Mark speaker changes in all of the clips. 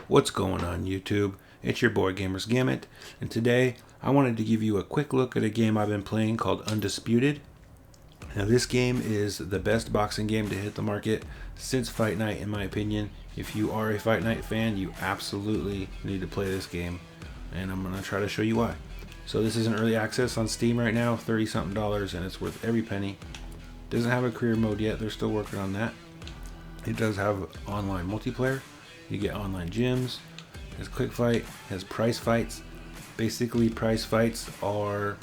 Speaker 1: What's going on YouTube? It's your boy Gamers Gamut, and today I wanted to give you a quick look at a game I've been playing called Undisputed. Now this game is the best boxing game to hit the market since Fight Night in my opinion. If you are a Fight Night fan, you absolutely need to play this game, and I'm going to try to show you why. So this is an early access on Steam right now, $30 something, and it's worth every penny. Doesn't have a career mode yet, they're still working on that. It does have online multiplayer. You get online gyms, has quick fight, has prize fights. Basically prize fights are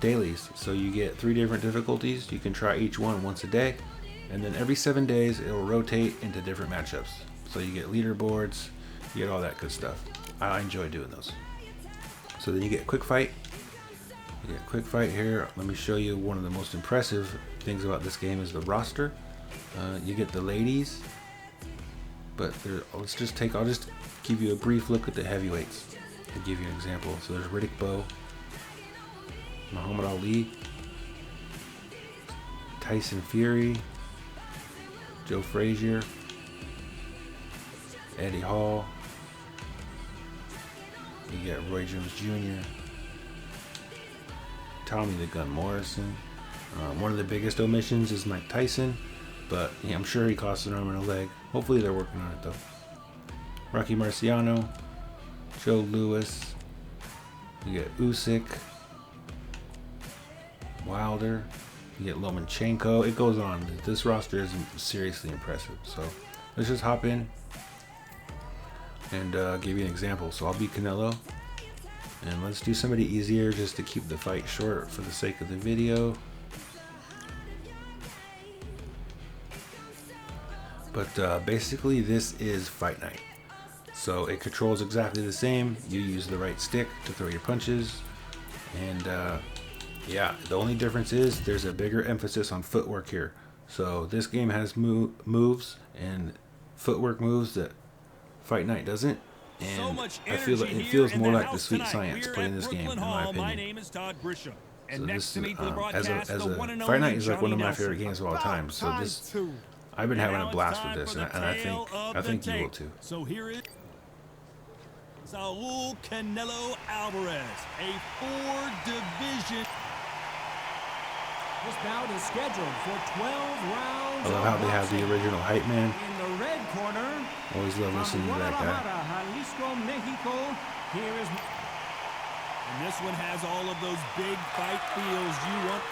Speaker 1: dailies. So you get 3 different difficulties. You can try each one once a day. And then every 7 days it will rotate into different matchups. So you get leaderboards, you get all that good stuff. I enjoy doing those. So then you get quick fight. You get quick fight here. Let me show you one of the most impressive things about this game is the roster. You get the ladies. But I'll just give you a brief look at the heavyweights to give you an example. So there's Riddick Bowe, Muhammad Ali, Tyson Fury, Joe Frazier, Eddie Hall. You got Roy Jones Jr., Tommy the Gun Morrison. One of the biggest omissions is Mike Tyson, but yeah, I'm sure he cost an arm and a leg. Hopefully they're working on it though. Rocky Marciano, Joe Louis, you get Usyk, Wilder, you get Lomachenko. It goes on. This roster is seriously impressive. So let's just hop in and give you an example. So I'll be Canelo, and let's do somebody easier just to keep the fight short for the sake of the video. But basically this is Fight Night. So it controls exactly the same. You use the right stick to throw your punches. And yeah, the only difference is there's a bigger emphasis on footwork here. So this game has moves and footwork moves that Fight Night doesn't. And I feel like it feels more like the sweet science playing this game, in my opinion. So this as a Fight Night is like one of my favorite games of all time. So this, I've been having a blast with this, and I think you will too.
Speaker 2: So here is Saul Canelo Alvarez, a 4-division.
Speaker 3: This bout is scheduled for 12 rounds.
Speaker 1: I love how they have the original hype man.
Speaker 3: In the red corner,
Speaker 1: Always love listening to that guy.
Speaker 3: Jalisco, Mexico. Here is.
Speaker 2: And this one has all of those big fight feels you want.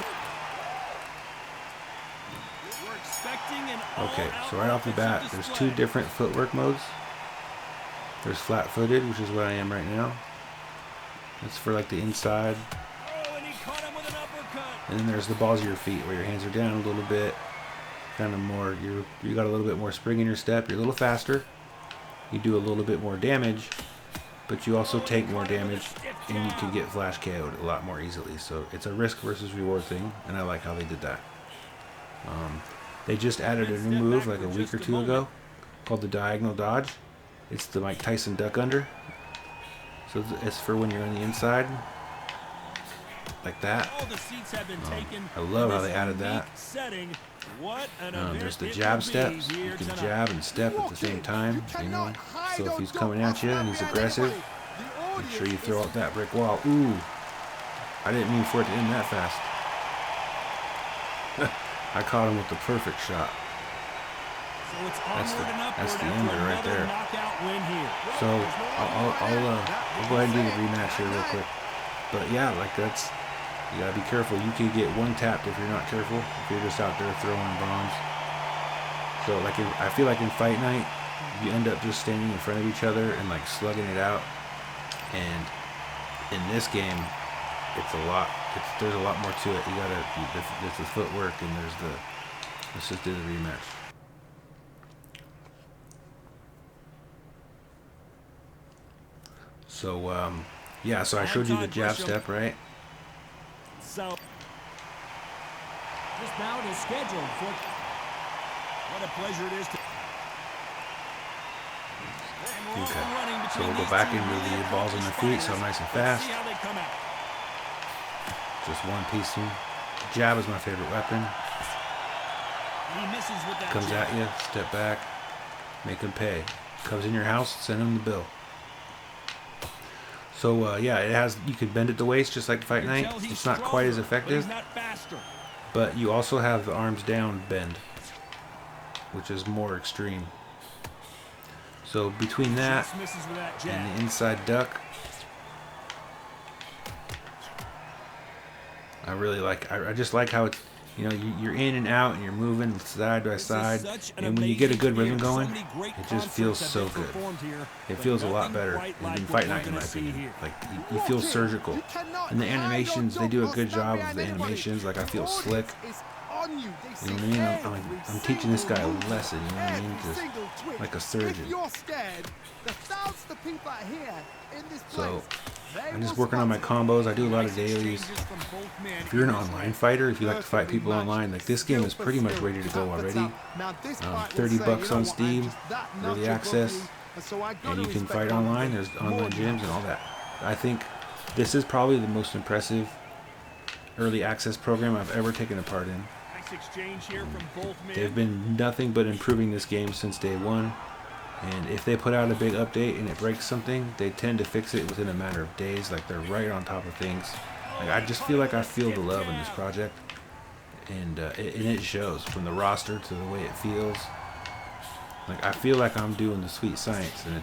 Speaker 2: We're expecting an
Speaker 1: Okay, so right off the bat, there's 2 different footwork modes. There's flat-footed, which is what I am right now. That's for like the inside.
Speaker 2: Oh, and he caught him with an uppercut.
Speaker 1: And then there's the balls of your feet, where your hands are down a little bit. Kind of more, you got a little bit more spring in your step. You're a little faster. You do a little bit more damage, but you also take more damage, and you can get flash KO'd a lot more easily. So it's a risk versus reward thing, and I like how they did that. They just added a new move like a week or 2 ago called the diagonal dodge. It's the Mike Tyson duck under. So it's for when you're on the inside, like that. I love how they added that. There's the jab steps. You can jab and step at the same time, you know. So if he's coming at you and he's aggressive, make sure you throw out that brick wall. Ooh, I didn't mean for it to end that fast. I caught him with the perfect shot. That's the ender right there. So I'll go ahead and do the rematch here real quick. But yeah, like you gotta be careful. You could get one tapped if you're not careful. If you're just out there throwing bombs. So like I feel like in Fight Night, you end up just standing in front of each other and like slugging it out. And in this game, it's a lot. There's a lot more to it. There's the footwork and there's the. Let's just do the rematch. So yeah. So I showed you the jab step, right?
Speaker 2: So
Speaker 3: this bout is scheduled for.
Speaker 2: What a pleasure it is to.
Speaker 1: Okay. So we'll go back into the balls on the feet, so nice and fast. Just one piece thing. Jab is my favorite weapon.
Speaker 2: He misses with that
Speaker 1: Comes
Speaker 2: jab.
Speaker 1: at you, step back, make him pay. Comes in your house, send him the bill. So yeah, it has. You could bend at the waist just like Fight Night. It's not quite as effective, but you also have the arms down bend, which is more extreme. So between that and the inside duck, I really like. I just like how it's. You know, you're in and out and you're moving side by side, and when you get a good rhythm going, it just feels so good. It feels a lot better than Fight Night, in my opinion. Like, you feel surgical. And the animations, they do a good job of the animations. Like, I feel slick. You know what I mean? I'm teaching this guy a lesson, you know what I mean? Just like a surgeon. So, I'm just working on my combos. I do a lot of dailies. If you're an online fighter, if you like to fight people online, like this game is pretty much ready to go already. $30 on Steam, early access, and you can fight online. There's online gyms and all that. I think this is probably the most impressive early access program I've ever taken a part in. They've been nothing but improving this game since day one. And if they put out a big update and it breaks something, they tend to fix it within a matter of days. Like, they're right on top of things. Like, I just feel like I feel the love in this project, and it shows from the roster to the way it feels. Like, I feel like I'm doing the sweet science. And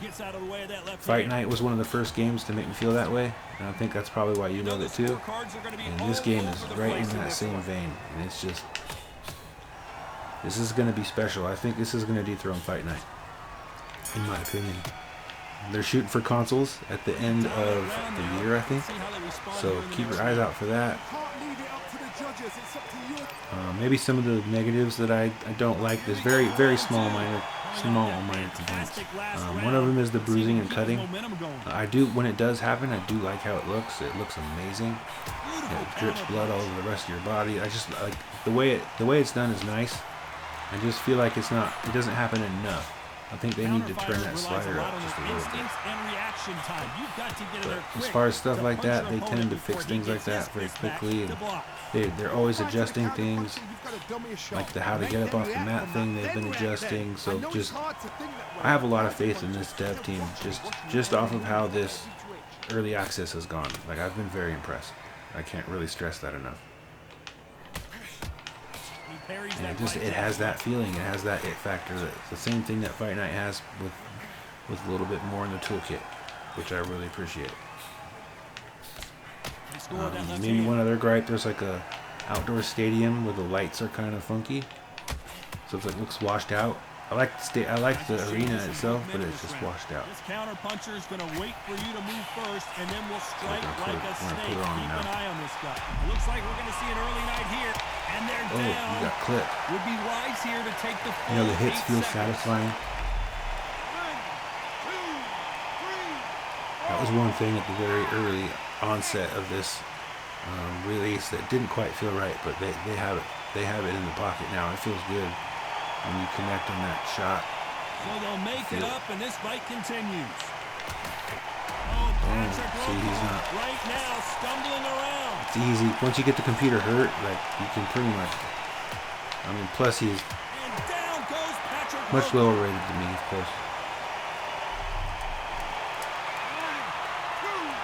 Speaker 1: Fight Night was one of the first games to make me feel that way, and I think that's probably why you love it too. And this game is right in that same vein, and it's just, this is going to be special. I think this is going to dethrone Fight Night, in my opinion. They're shooting for consoles at the end of the year, I think. So keep your eyes out for that. Maybe some of the negatives that I don't like. There's very small minor complaints. One of them is the bruising and cutting. I do, when it does happen, I do like how it looks. It looks amazing. It drips blood all over the rest of your body. I just like the way it's done is nice. I just feel like it doesn't happen enough. I think they need to turn that slider up just a little bit. But as far as stuff like that, they tend to fix things like that very quickly. And they're always adjusting things. Like the how to get up off the mat thing, they've been adjusting. So just, I have a lot of faith in this dev team, just off of how this early access has gone. Like, I've been very impressed. I can't really stress that enough. And it has that feeling, it has that it factor. It's the same thing that Fight Night has with a little bit more in the toolkit, which I really appreciate. Maybe one other gripe, there's like a outdoor stadium where the lights are kind of funky, so it's like looks washed out. I like the arena itself, but it's just washed out.
Speaker 2: This counter puncher is going to wait for you to move first, and then we'll strike like a snake. Keep an eye on this guy. Looks like we're going to see an early night here, and they're down.
Speaker 1: Oh, you got clipped.
Speaker 2: Would be wise here to take the full.
Speaker 1: You know, the hits feel satisfying. That was one thing at the very early onset of this release that didn't quite feel right, but they have it. They have it in the pocket now. It feels good when you connect on that shot.
Speaker 2: So they'll make it up, and this fight continues.
Speaker 1: See, he's not.
Speaker 2: Right now, stumbling around.
Speaker 1: It's easy. Once you get the computer hurt, like, you can pretty much. I mean, plus he's much lower rated than me, of course.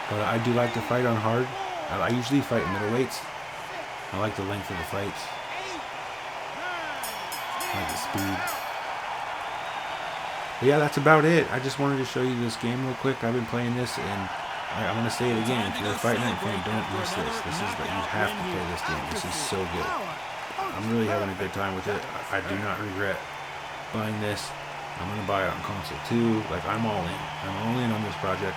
Speaker 1: But I do like to fight on hard. I usually fight middleweights. I like the length of the fights. I like the speed. But yeah, that's about it. I just wanted to show you this game real quick. I've been playing this, and I'm going to say it again. If you're a Fight Night fan, don't miss this. You have to play this game. This is so good. I'm really having a good time with it. I do not regret buying this. I'm going to buy it on console too. Like, I'm all in. I'm all in on this project.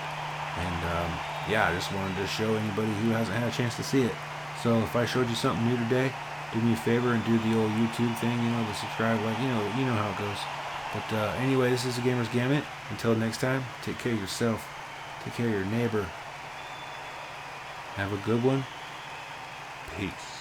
Speaker 1: And yeah, I just wanted to show anybody who hasn't had a chance to see it. So if I showed you something new today, do me a favor and do the old YouTube thing, you know, the subscribe, like, you know how it goes. But anyway, this is the Gamer's Gamut. Until next time, take care of yourself. Take care of your neighbor. Have a good one. Peace.